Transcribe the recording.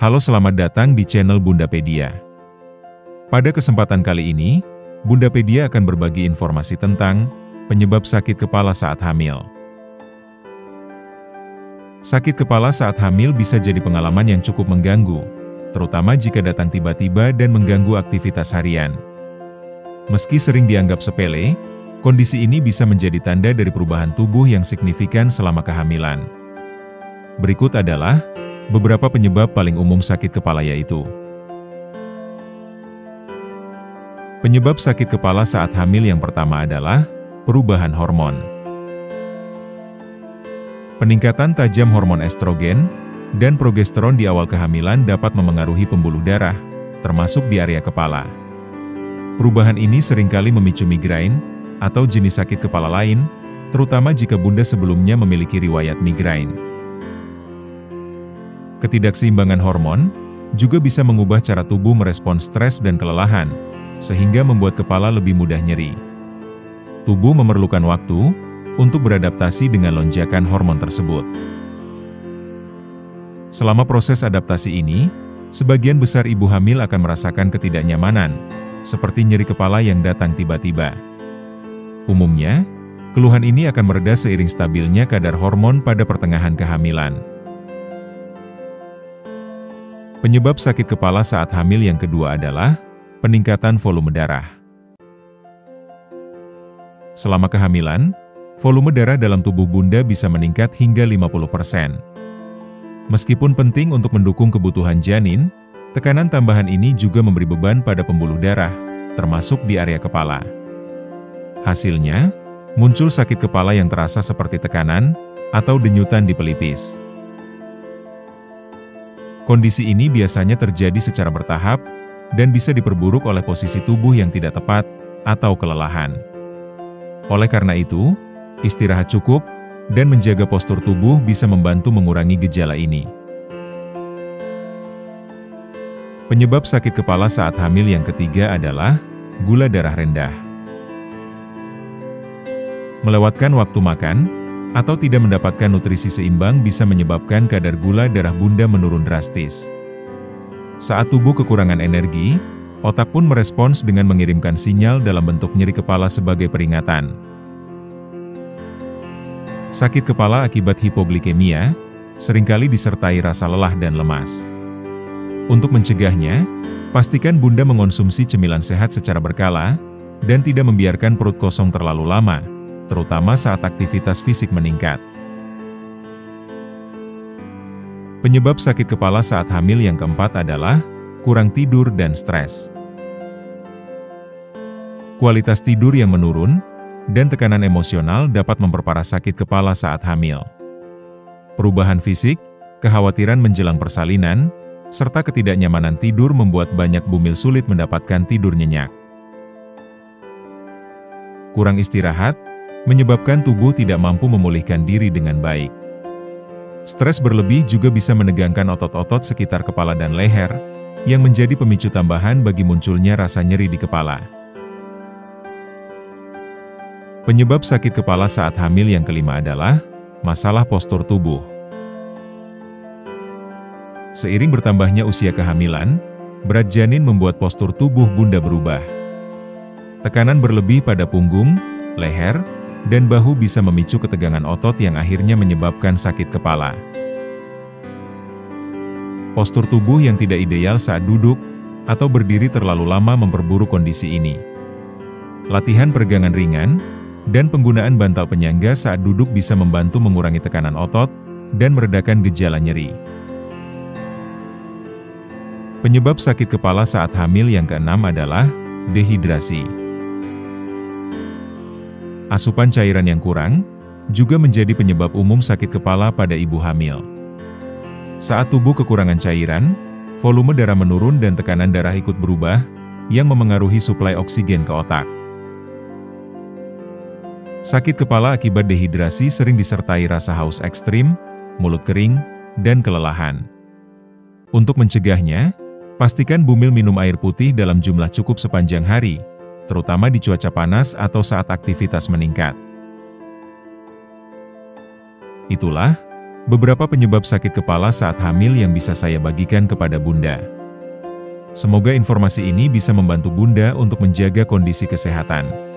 Halo, selamat datang di channel Bundapedia. Pada kesempatan kali ini, Bundapedia akan berbagi informasi tentang penyebab sakit kepala saat hamil. Sakit kepala saat hamil bisa jadi pengalaman yang cukup mengganggu, terutama jika datang tiba-tiba dan mengganggu aktivitas harian. Meski sering dianggap sepele, kondisi ini bisa menjadi tanda dari perubahan tubuh yang signifikan selama kehamilan. Berikut adalah beberapa penyebab paling umum sakit kepala, yaitu penyebab sakit kepala saat hamil. Yang pertama adalah perubahan hormon. Peningkatan tajam hormon estrogen dan progesteron di awal kehamilan dapat memengaruhi pembuluh darah, termasuk di area kepala. Perubahan ini seringkali memicu migrain atau jenis sakit kepala lain, terutama jika bunda sebelumnya memiliki riwayat migrain. Ketidakseimbangan hormon juga bisa mengubah cara tubuh merespons stres dan kelelahan, sehingga membuat kepala lebih mudah nyeri. Tubuh memerlukan waktu untuk beradaptasi dengan lonjakan hormon tersebut. Selama proses adaptasi ini, sebagian besar ibu hamil akan merasakan ketidaknyamanan, seperti nyeri kepala yang datang tiba-tiba. Umumnya, keluhan ini akan mereda seiring stabilnya kadar hormon pada pertengahan kehamilan. Penyebab sakit kepala saat hamil yang kedua adalah peningkatan volume darah. Selama kehamilan, volume darah dalam tubuh bunda bisa meningkat hingga 50%. Meskipun penting untuk mendukung kebutuhan janin, tekanan tambahan ini juga memberi beban pada pembuluh darah, termasuk di area kepala. Hasilnya, muncul sakit kepala yang terasa seperti tekanan atau denyutan di pelipis. Kondisi ini biasanya terjadi secara bertahap dan bisa diperburuk oleh posisi tubuh yang tidak tepat atau kelelahan. Oleh karena itu, istirahat cukup dan menjaga postur tubuh bisa membantu mengurangi gejala ini. Penyebab sakit kepala saat hamil yang ketiga adalah gula darah rendah. Melewatkan waktu makan atau tidak mendapatkan nutrisi seimbang bisa menyebabkan kadar gula darah bunda menurun drastis. Saat tubuh kekurangan energi, otak pun merespons dengan mengirimkan sinyal dalam bentuk nyeri kepala sebagai peringatan. Sakit kepala akibat hipoglikemia seringkali disertai rasa lelah dan lemas. Untuk mencegahnya, pastikan bunda mengonsumsi cemilan sehat secara berkala dan tidak membiarkan perut kosong terlalu lama, terutama saat aktivitas fisik meningkat. Penyebab sakit kepala saat hamil yang keempat adalah kurang tidur dan stres. Kualitas tidur yang menurun dan tekanan emosional dapat memperparah sakit kepala saat hamil. Perubahan fisik, kekhawatiran menjelang persalinan, serta ketidaknyamanan tidur membuat banyak bumil sulit mendapatkan tidur nyenyak. Kurang istirahat menyebabkan tubuh tidak mampu memulihkan diri dengan baik. Stres berlebih juga bisa menegangkan otot-otot sekitar kepala dan leher, yang menjadi pemicu tambahan bagi munculnya rasa nyeri di kepala. Penyebab sakit kepala saat hamil yang kelima adalah masalah postur tubuh. Seiring bertambahnya usia kehamilan, berat janin membuat postur tubuh bunda berubah. Tekanan berlebih pada punggung, leher, dan bahu bisa memicu ketegangan otot yang akhirnya menyebabkan sakit kepala. Postur tubuh yang tidak ideal saat duduk atau berdiri terlalu lama memperburuk kondisi ini. Latihan peregangan ringan dan penggunaan bantal penyangga saat duduk bisa membantu mengurangi tekanan otot dan meredakan gejala nyeri. Penyebab sakit kepala saat hamil yang keenam adalah dehidrasi. Asupan cairan yang kurang juga menjadi penyebab umum sakit kepala pada ibu hamil. Saat tubuh kekurangan cairan, volume darah menurun dan tekanan darah ikut berubah, yang memengaruhi suplai oksigen ke otak. Sakit kepala akibat dehidrasi sering disertai rasa haus ekstrim, mulut kering, dan kelelahan. Untuk mencegahnya, pastikan bumil minum air putih dalam jumlah cukup sepanjang hari, terutama di cuaca panas atau saat aktivitas meningkat. Itulah Beberapa penyebab sakit kepala saat hamil yang bisa saya bagikan kepada Bunda. Semoga informasi ini bisa membantu Bunda untuk menjaga kondisi kesehatan.